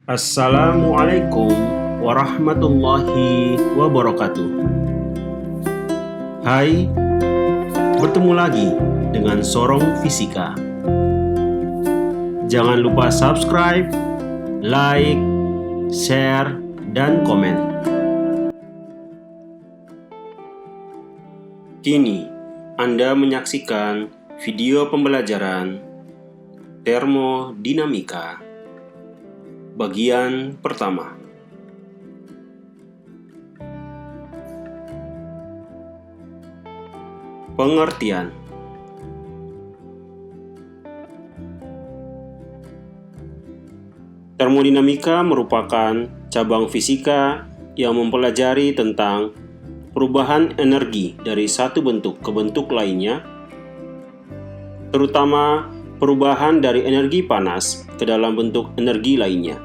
Assalamualaikum warahmatullahi wabarakatuh. Hai, bertemu lagi dengan Sorong Fisika. Jangan lupa subscribe, like, share, dan komen. Kini, Anda menyaksikan video pembelajaran termodinamika bagian pertama. Pengertian. Termodinamika merupakan cabang fisika yang mempelajari tentang perubahan energi dari satu bentuk ke bentuk lainnya, terutama perubahan dari energi panas ke dalam bentuk energi lainnya.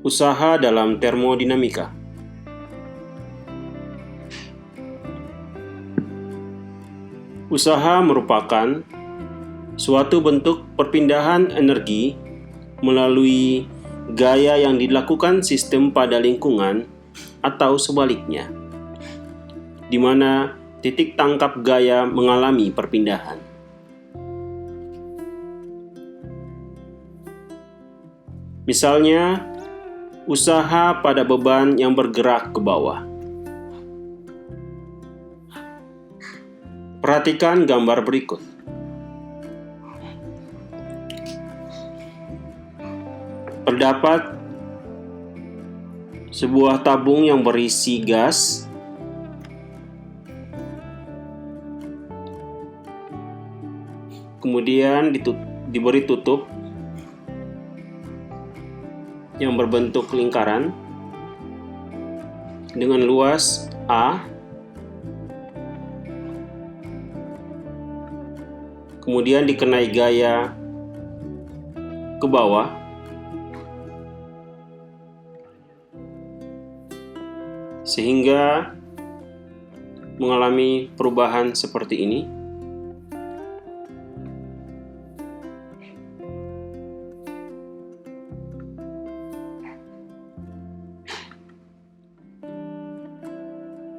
Usaha dalam termodinamika. Usaha merupakan suatu bentuk perpindahan energi melalui gaya yang dilakukan sistem pada lingkungan atau sebaliknya, di mana titik tangkap gaya mengalami perpindahan. Misalnya, usaha pada beban yang bergerak ke bawah. Perhatikan gambar berikut. Terdapat sebuah tabung yang berisi gas kemudian diberi tutup yang berbentuk lingkaran dengan luas A, kemudian dikenai gaya ke bawah, sehingga mengalami perubahan seperti ini.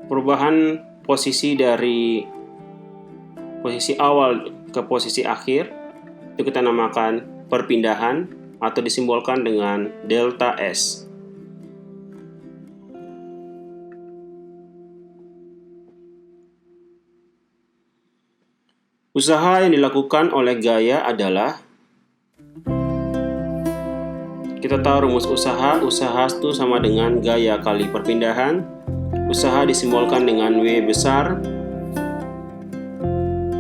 Perubahan posisi dari posisi awal ke posisi akhir itu kita namakan perpindahan atau disimbolkan dengan delta S. Usaha yang dilakukan oleh gaya adalah, kita tahu rumus usaha itu sama dengan gaya kali perpindahan. Usaha disimbolkan dengan W besar,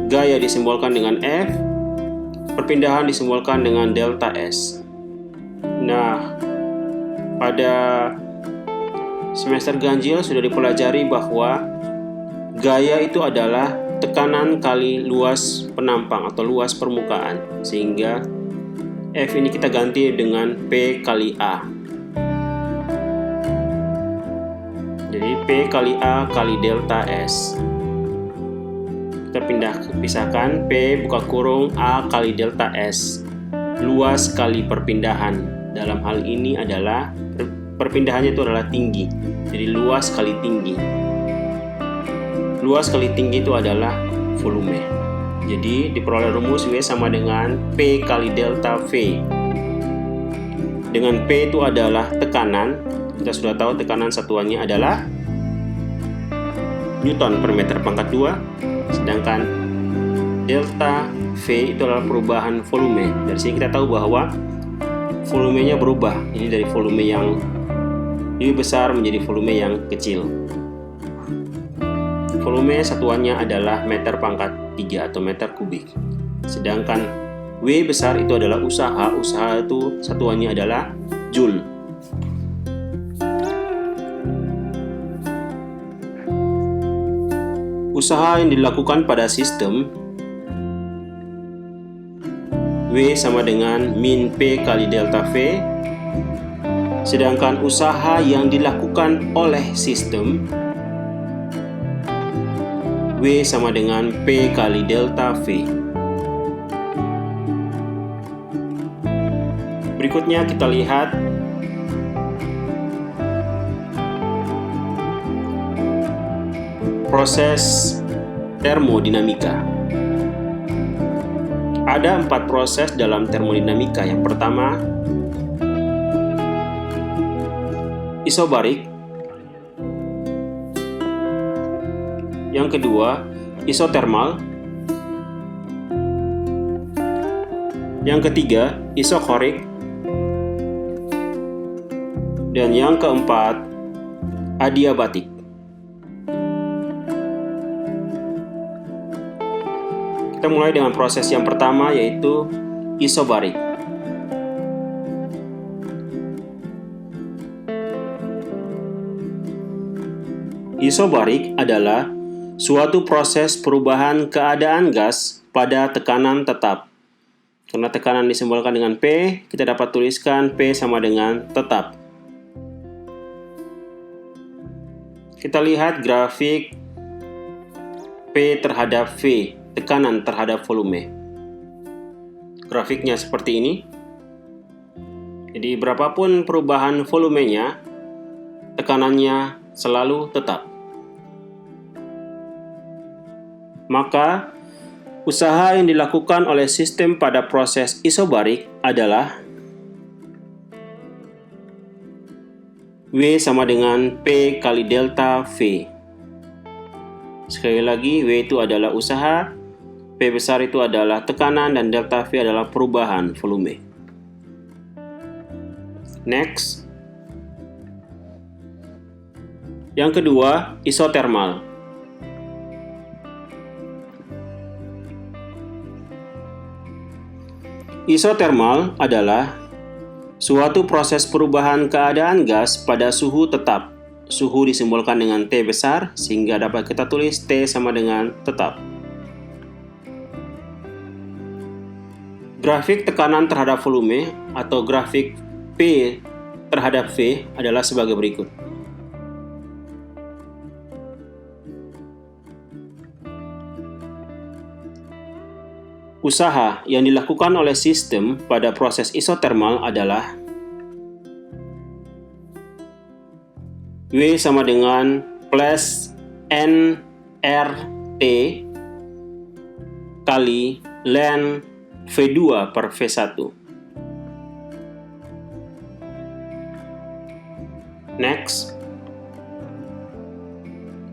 gaya disimbolkan dengan F, perpindahan disimbolkan dengan delta S. Nah, pada semester ganjil sudah dipelajari bahwa gaya itu adalah tekanan kali luas penampang atau luas permukaan, sehingga F ini kita ganti dengan P kali A. Jadi P kali A kali delta S. Kita pisahkan P buka kurung A kali delta S. Luas kali perpindahan. Dalam hal ini adalah perpindahannya itu adalah tinggi. Jadi luas kali tinggi. Luas kali tinggi itu adalah volume. Jadi diperoleh rumus W sama dengan P kali delta V. Dengan P itu adalah tekanan. Kita sudah tahu tekanan satuannya adalah Newton per meter pangkat 2, sedangkan delta V itu adalah perubahan volume. Dari sini kita tahu bahwa volumenya berubah. Ini dari volume yang lebih besar menjadi volume yang kecil. Volume satuannya adalah meter pangkat 3 atau meter kubik. Sedangkan W besar itu adalah usaha. Usaha itu satuannya adalah joule. Usaha yang dilakukan pada sistem W sama dengan min P kali delta V, sedangkan usaha yang dilakukan oleh sistem W sama dengan P kali delta V. Berikutnya kita lihat proses termodinamika. Ada 4 proses dalam termodinamika. Yang pertama, isobarik. Yang kedua, isotermal. Yang ketiga, isokorik. Dan yang keempat, adiabatik. Kita mulai dengan proses yang pertama, yaitu isobarik. Isobarik adalah suatu proses perubahan keadaan gas pada tekanan tetap. Karena tekanan disimbolkan dengan P, kita dapat tuliskan P sama dengan tetap. Kita lihat grafik P terhadap V, tekanan terhadap volume. Grafiknya seperti ini. Jadi berapapun perubahan volumenya, tekanannya selalu tetap. Maka, usaha yang dilakukan oleh sistem pada proses isobarik adalah W sama dengan P kali delta V. Sekali lagi, W itu adalah usaha, P besar itu adalah tekanan, dan delta V adalah perubahan volume. Next. Yang kedua, isotermal. Isotermal adalah suatu proses perubahan keadaan gas pada suhu tetap. Suhu disimbolkan dengan T besar, sehingga dapat kita tulis T sama dengan tetap. Grafik tekanan terhadap volume atau grafik P terhadap V adalah sebagai berikut. Usaha yang dilakukan oleh sistem pada proses isotermal adalah W sama dengan plus nRT kali ln V2 per V1. Next.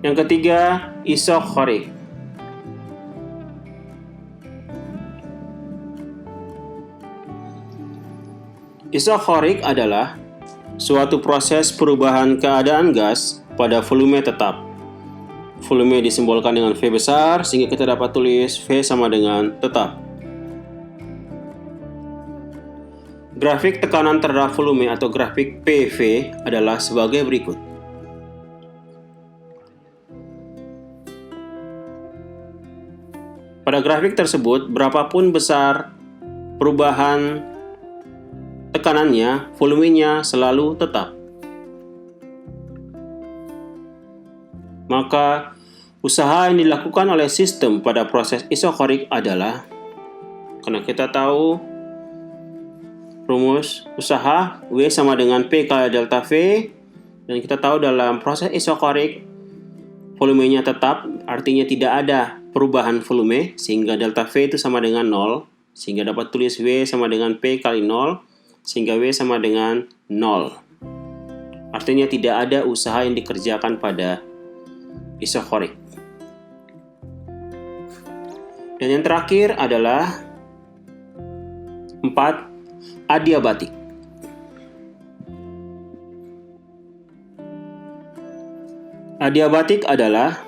Yang ketiga, isokorik. Isokorik adalah suatu proses perubahan keadaan gas pada volume tetap. Volume disimbolkan dengan V besar, sehingga kita dapat tulis V sama dengan tetap. Grafik tekanan terhadap volume atau grafik PV adalah sebagai berikut. Pada grafik tersebut, berapapun besar perubahan tekanannya, volumenya selalu tetap. Maka, usaha yang dilakukan oleh sistem pada proses isokorik adalah, karena kita tahu rumus usaha W sama dengan P kali delta V, dan kita tahu dalam proses isokorik volumenya tetap, artinya tidak ada perubahan volume, sehingga delta V itu sama dengan 0, sehingga dapat tulis W sama dengan P kali 0, sehingga W sama dengan 0. Artinya tidak ada usaha yang dikerjakan pada isokorik. Dan yang terakhir adalah 4. Adiabatik. Adiabatik adalah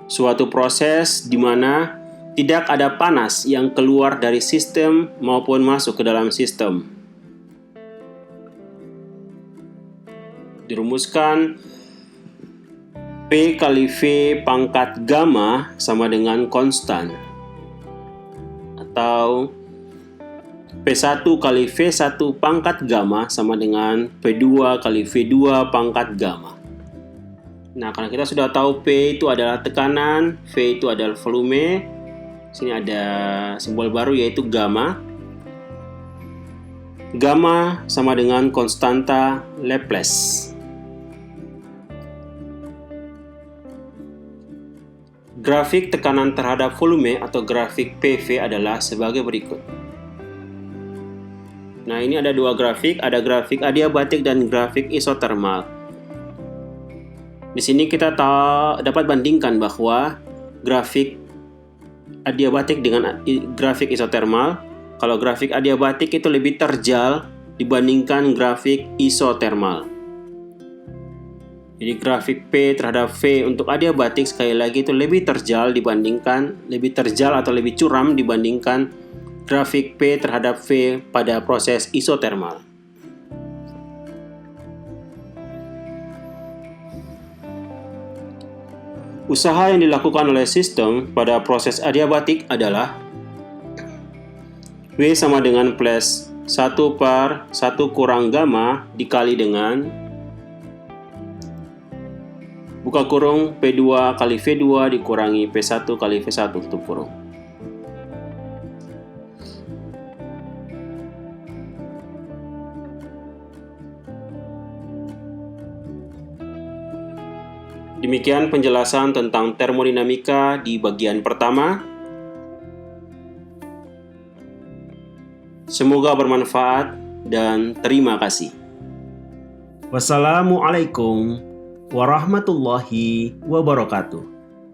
suatu proses di mana tidak ada panas yang keluar dari sistem maupun masuk ke dalam sistem. Dirumuskan P kali V pangkat gamma sama dengan konstan, atau P1 kali V1 pangkat gamma sama dengan P2 kali V2 pangkat gamma. Nah, karena kita sudah tahu P itu adalah tekanan, V itu adalah volume, sini ada simbol baru yaitu gamma. Gamma sama dengan konstanta Laplace. Grafik tekanan terhadap volume atau grafik PV adalah sebagai berikut. Nah, ini ada dua grafik, ada grafik adiabatik dan grafik isotermal. Di sini kita dapat bandingkan bahwa grafik adiabatik dengan grafik isotermal. Kalau grafik adiabatik itu lebih terjal dibandingkan grafik isotermal. Jadi grafik P terhadap V untuk adiabatik sekali lagi itu lebih terjal atau lebih curam dibandingkan grafik P terhadap V pada proses isotermal. Usaha yang dilakukan oleh sistem pada proses adiabatik adalah W sama dengan plus 1/1 kurang gamma dikali dengan buka kurung P2 kali V2 dikurangi P1 kali V1 tutup kurung. Demikian penjelasan tentang termodinamika di bagian pertama. Semoga bermanfaat dan terima kasih. Wassalamualaikum warahmatullahi wabarakatuh.